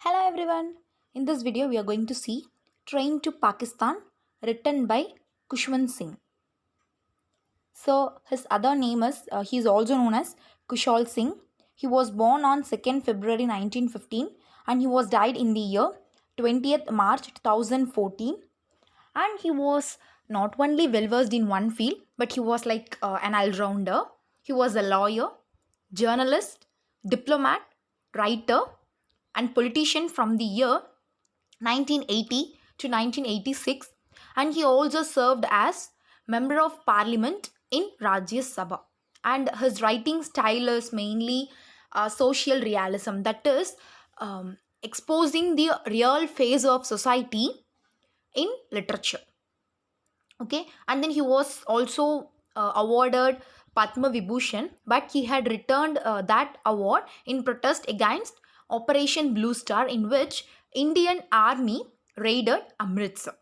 Hello everyone. In this video we are going to see Train to Pakistan written by Khushwant Singh. So his other name is he is also known as Khushwant Singh. He was born on 2nd February 1915 and he was died in the year 20th March 2014, and he was not only well versed in one field but he was like an all-rounder. He was a lawyer, journalist, diplomat, writer and politician from the year 1980 to 1986, and he also served as member of parliament in Rajya Sabha. And his writing style is mainly social realism, that is, exposing the real phase of society in literature. Okay, and then he was also awarded Padma Vibhushan, but he had returned that award in protest against Operation Blue Star, in which Indian Army raided Amritsar.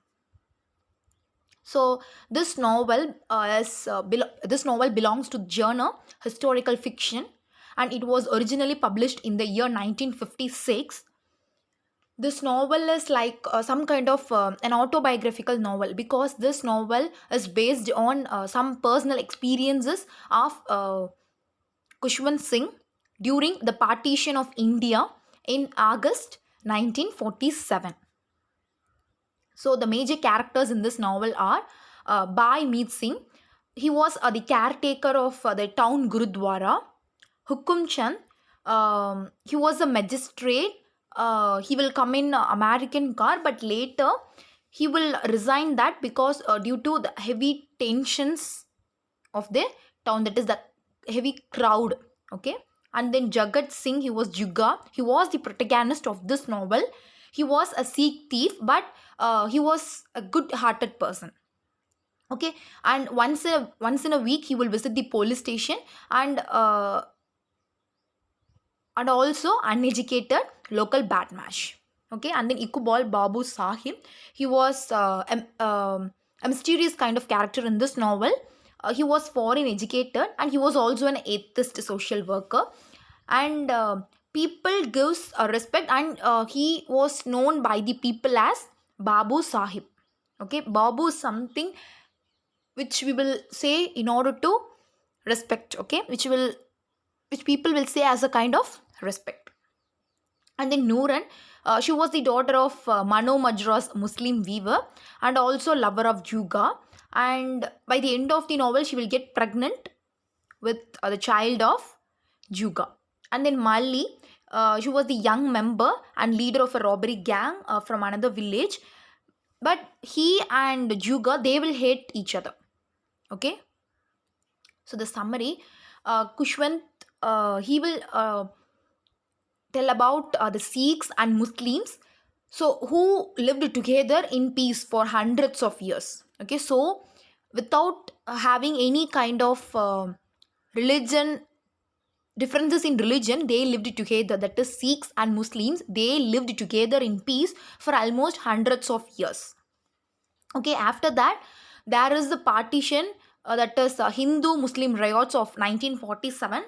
So this novel belongs to genre historical fiction, and it was originally published in the year 1956. This novel is like some kind of an autobiographical novel, because this novel is based on some personal experiences of Khushwant Singh during the partition of India in August 1947. So the major characters in this novel are Bhai Meet Singh. He was the caretaker of the town Gurudwara. Hukum Chand, he was a magistrate. He will come in American car, but later he will resign that because due to the heavy tensions of the town, that is the heavy crowd. Okay, and then Jagat Singh, he was Juga. He was the protagonist of this novel. He was a Sikh thief, but he was a good-hearted person. Okay, and once in a week he will visit the police station, and also uneducated local badmash. Okay, and then Iqbal Babu Sahib, he was a mysterious kind of character in this novel. He was foreign educated and he was also an atheist social worker, and people gives respect, and he was known by the people as Babu Sahib. Okay, Babu is something which we will say in order to respect. Okay, which people will say as a kind of respect. And then Nooran, she was the daughter of Mano Majra's Muslim weaver and also lover of Juga. And by the end of the novel, she will get pregnant with the child of Juga. And then Mali, she was the young member and leader of a robbery gang from another village. But he and Juga, they will hate each other. Okay. So the summary, Kushwant, he will tell about the Sikhs and Muslims, so who lived together in peace for hundreds of years. Okay, so without having any kind of religion differences in religion, they lived together. That is, Sikhs and Muslims, they lived together in peace for almost hundreds of years. Okay, after that there is the partition, that is Hindu Muslim riots of 1947,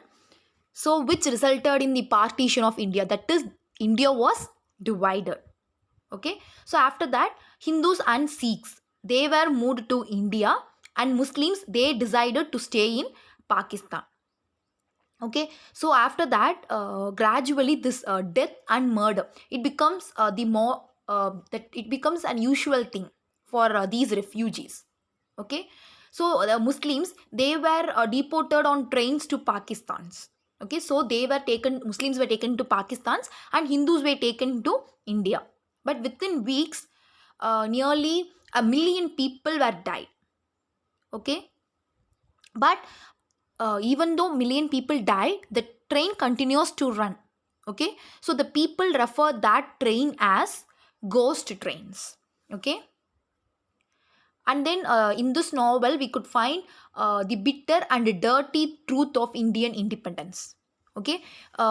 so which resulted in the partition of India, that is, India was divided. Okay, so after that Hindus and Sikhs, they were moved to India, and Muslims, they decided to stay in Pakistan. Okay, so after that gradually this death and murder, it becomes the more that it becomes an usual thing for these refugees. Okay, so the Muslims, they were deported on trains to Pakistans. Okay, so Muslims were taken to Pakistans and Hindus were taken to India. But within weeks, nearly 1 million people were died. Okay, but even though 1 million people died, the train continues to run. Okay, so the people refer that train as ghost trains. Okay, and then in this novel we could find the bitter and dirty truth of Indian independence. Okay,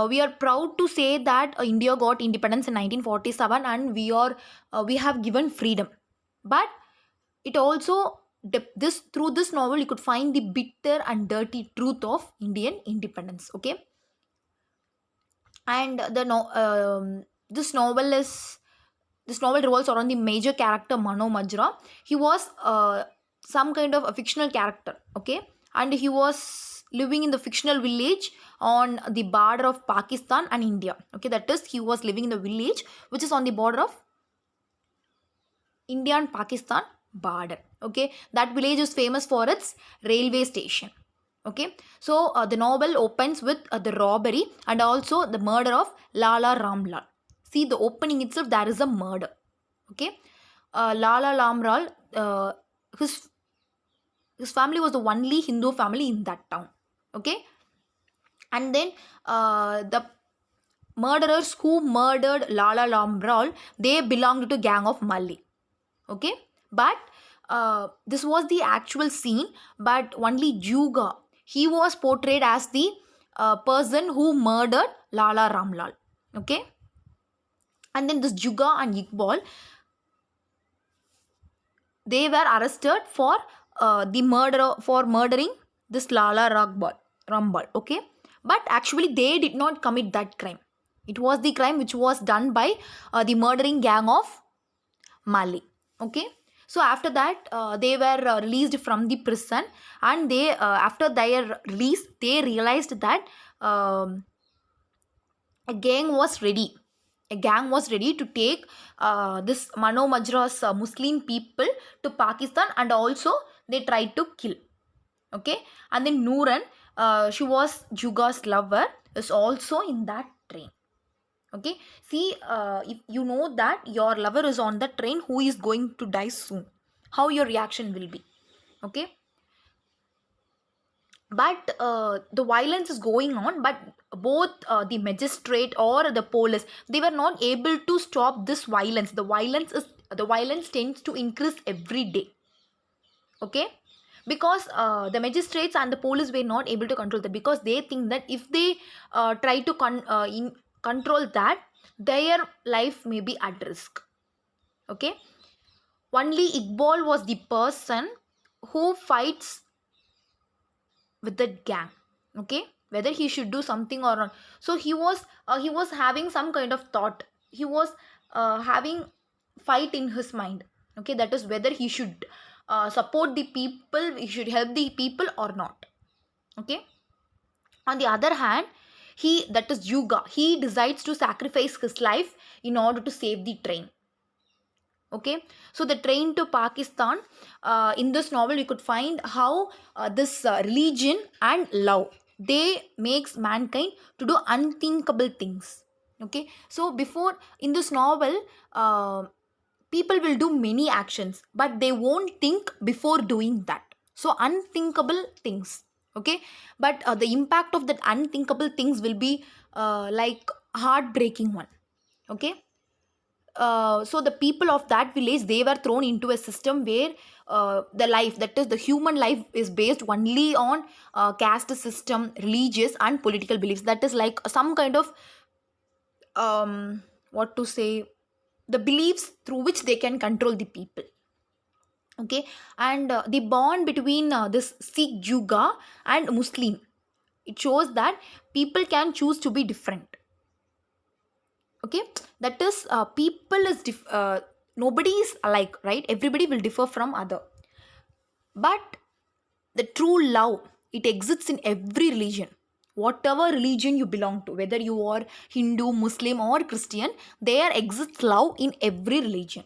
we are proud to say that India got independence in 1947, and we have given freedom. But it also, this through this novel you could find the bitter and dirty truth of Indian independence. Okay, and this novel is this novel revolves around the major character Mano Majra. He was some kind of a fictional character, okay, and he was living in the fictional village on the border of Pakistan and India. Okay, that is, he was living in the village which is on the border of India and Pakistan border. Okay, that village is famous for its railway station. Okay, so the novel opens with the robbery and also the murder of Lala Ramlal. See, the opening itself, there is a murder. Okay, Lala Ramlal, his his family was the only Hindu family in that town. Okay, and then the murderers who murdered Lala Ramlal, they belonged to gang of Malli. Okay, but this was the actual scene, but only Juga, he was portrayed as the person who murdered Lala Ramlal. Okay, and then this Juga and Iqbal, they were arrested for the murder, for murdering this Lala Rambal. Okay, but actually they did not commit that crime. It was the crime which was done by the murdering gang of Mali. Okay, so after that they were released from the prison, and they after their release they realized that um, a gang was ready. A gang was ready to take this Mano Majra's Muslim people to Pakistan, and also they tried to kill. Okay, and then Nooran, she was Juga's lover, is also in that train. Okay, see, if you know that your lover is on the train who is going to die soon, how your reaction will be. Okay, but the violence is going on, but both the magistrate or the police, they were not able to stop this violence. The violence tends to increase every day. Okay, because the magistrates and the police were not able to control that, because they think that if they try to control that, their life may be at risk. Okay, only Iqbal was the person who fights with that gang. Okay, whether he should do something or not. So he was having some kind of thought, he was having fight in his mind. Okay, that is whether he should support the people, he should help the people or not. Okay, on the other hand, he, that is Yuga, he decides to sacrifice his life in order to save the train. Okay, so the train to Pakistan, in this novel you could find how this religion and love, they makes mankind to do unthinkable things. Okay, so before, in this novel, people will do many actions but they won't think before doing that, so unthinkable things. Okay, but the impact of that unthinkable things will be like heartbreaking one. Okay, so the people of that village, they were thrown into a system where the life, that is the human life, is based only on caste system, religious and political beliefs. That is like some kind of what to say, the beliefs through which they can control the people. Okay, and the bond between this Sikh Juga and Muslim, it shows that people can choose to be different. Okay, that is people is nobody is alike, right? Everybody will differ from other, but the true love, it exists in every religion. Whatever religion you belong to, whether you are Hindu, Muslim or Christian, there exists love in every religion.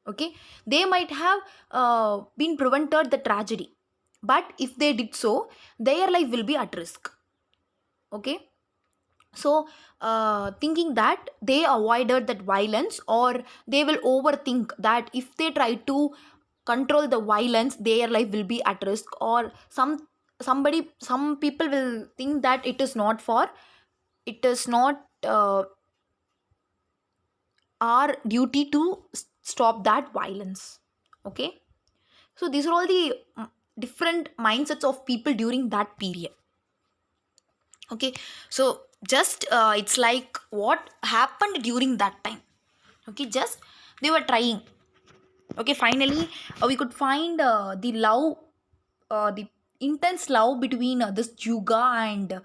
Okay, they might have been prevented the tragedy, but if they did so, their life will be at risk. Okay, so thinking that they avoided that violence, or they will overthink that if they try to control the violence, their life will be at risk, or some people will think that it is not for, it is not our duty to stop that violence. Okay, so these are all the different mindsets of people during that period. Okay, so just it's like what happened during that time. Okay, just they were trying. Okay, finally we could find the love, the intense love between this Juga and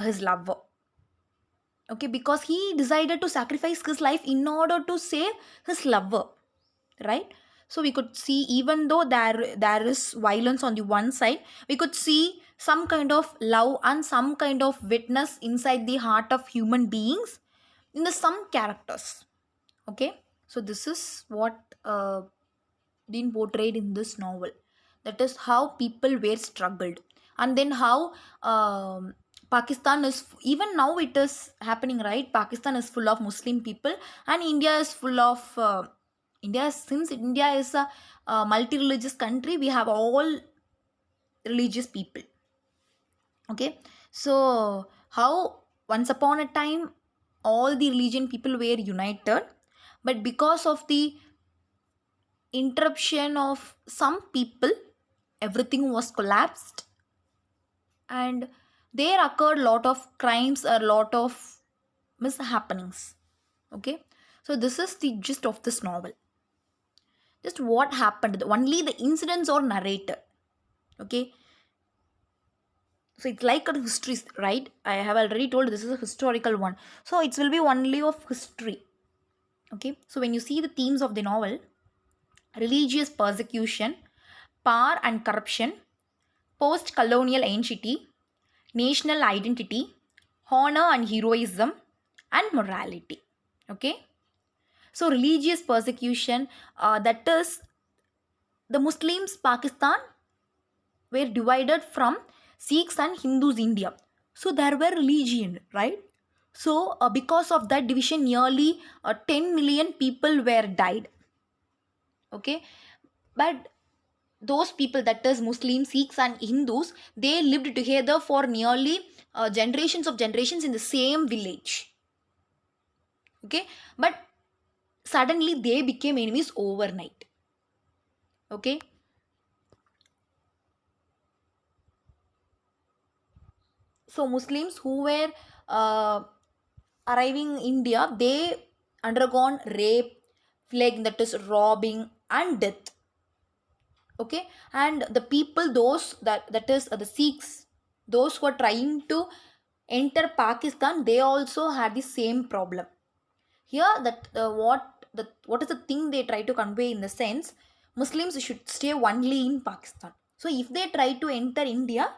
his lover. Okay, because he decided to sacrifice his life in order to save his lover, right? So we could see, even though there is violence on the one side, we could see some kind of love and some kind of witness inside the heart of human beings in the some characters. Okay, so this is what been portrayed in this novel. That is how people were struggled, and then how Pakistan is, even now it is happening, right? Pakistan is full of Muslim people, and India is full of India. Since India is a multi-religious country, we have all religious people. Okay, so how once upon a time all the religion people were united, but because of the interruption of some people, everything was collapsed, and there occurred lot of crimes, a lot of mishappenings. Okay, so this is the gist of this novel. Just what happened, only the incidents are narrated. Okay, so it's like a history, right? I have already told this is a historical one, so it will be only of history. Okay, so when you see the themes of the novel: religious persecution, power and corruption, post colonial anxiety, national identity, honor and heroism, and morality. Okay, so religious persecution, that is, the Muslims Pakistan were divided from Sikhs and Hindus India. So there were religion, right? So because of that division, nearly 10 million people were died. Okay, but those people, that is Muslims, Sikhs and Hindus, they lived together for nearly generations of generations in the same village. Okay, but suddenly they became enemies overnight. Okay, so Muslims who were uh, arriving in India, they undergone rape, plague, that is robbing and death. Okay, and the people, those that is the Sikhs, those who are trying to enter Pakistan, they also had the same problem. Here, that what is the thing they try to convey in the sense: Muslims should stay only in Pakistan. So if they try to enter India,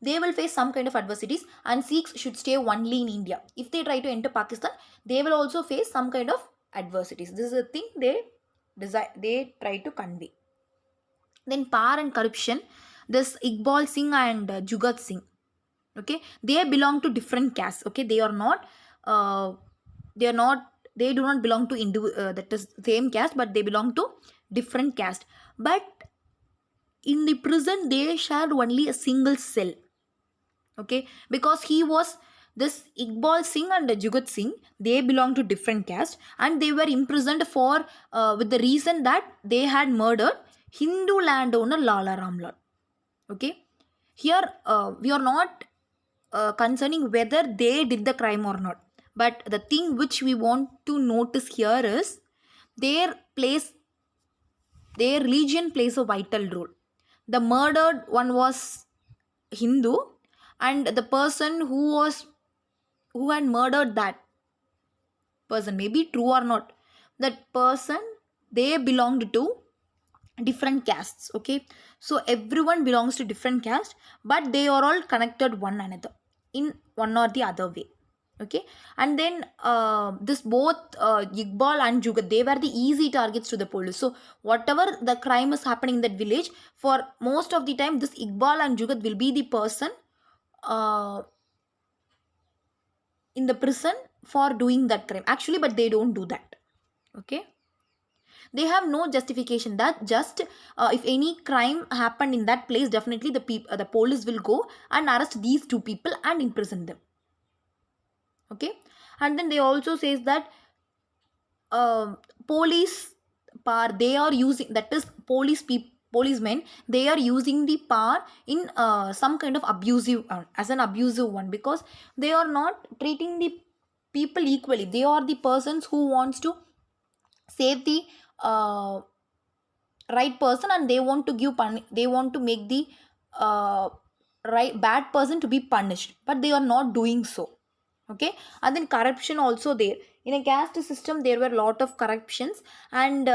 they will face some kind of adversities, and Sikhs should stay only in India. If they try to enter Pakistan, they will also face some kind of adversities. This is the thing they desire, they try to convey. Then power and corruption, this Iqbal Singh and Jugat Singh. Okay, they belong to different castes. Okay, they are not they are not they do not belong to that is same caste, but they belong to different caste. But in the prison they shared only a single cell. Okay, because he was, this Iqbal Singh and Jugat Singh, they belong to different caste, and they were imprisoned for with the reason that they had murdered Hindu landowner Lala Ramlal. Okay, here we are not concerning whether they did the crime or not, but the thing which we want to notice here is their place, their religion plays a vital role. The murdered one was Hindu, and the person who had murdered that person, maybe true or not, that person, they belonged to different castes. Okay, so everyone belongs to different caste, but they are all connected one another in one or the other way. Okay, and then this both Iqbal and Jugat, they were the easy targets to the police. So whatever the crime is happening in that village, for most of the time this Iqbal and Jugat will be the person uh, in the prison for doing that crime actually, but they don't do that. Okay, they have no justification, that just if any crime happened in that place, definitely the police will go and arrest these two people and imprison them. Okay, and then they also says that uh, police power they are using, that is policemen, they are using the power in some kind of abusive as an abusive one, because they are not treating the people equally. They are the persons who wants to save the uh, right person, and they want to they want to make the uh, right bad person to be punished, but they are not doing so. Okay, and then corruption also there. In a caste system there were a lot of corruptions, and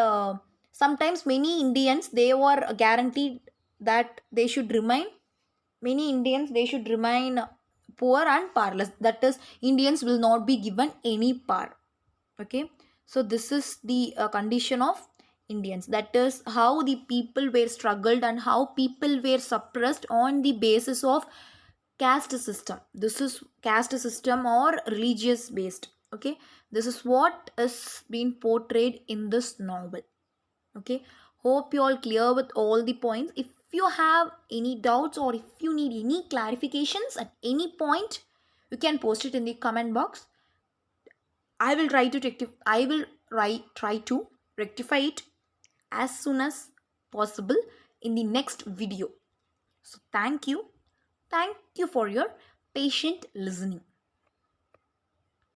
sometimes many Indians, they were guaranteed that they should remain, many Indians, they should remain poor and powerless, that is, Indians will not be given any power. Okay, so this is the condition of Indians, that is how the people were struggled and how people were suppressed on the basis of caste system. This is caste system or religious based. Okay, this is what is being portrayed in this novel. Okay, hope you all clear with all the points. If you have any doubts or if you need any clarifications at any point, you can post it in the comment box. I will try to rectify it as soon as possible in the next video. So thank you for your patient listening.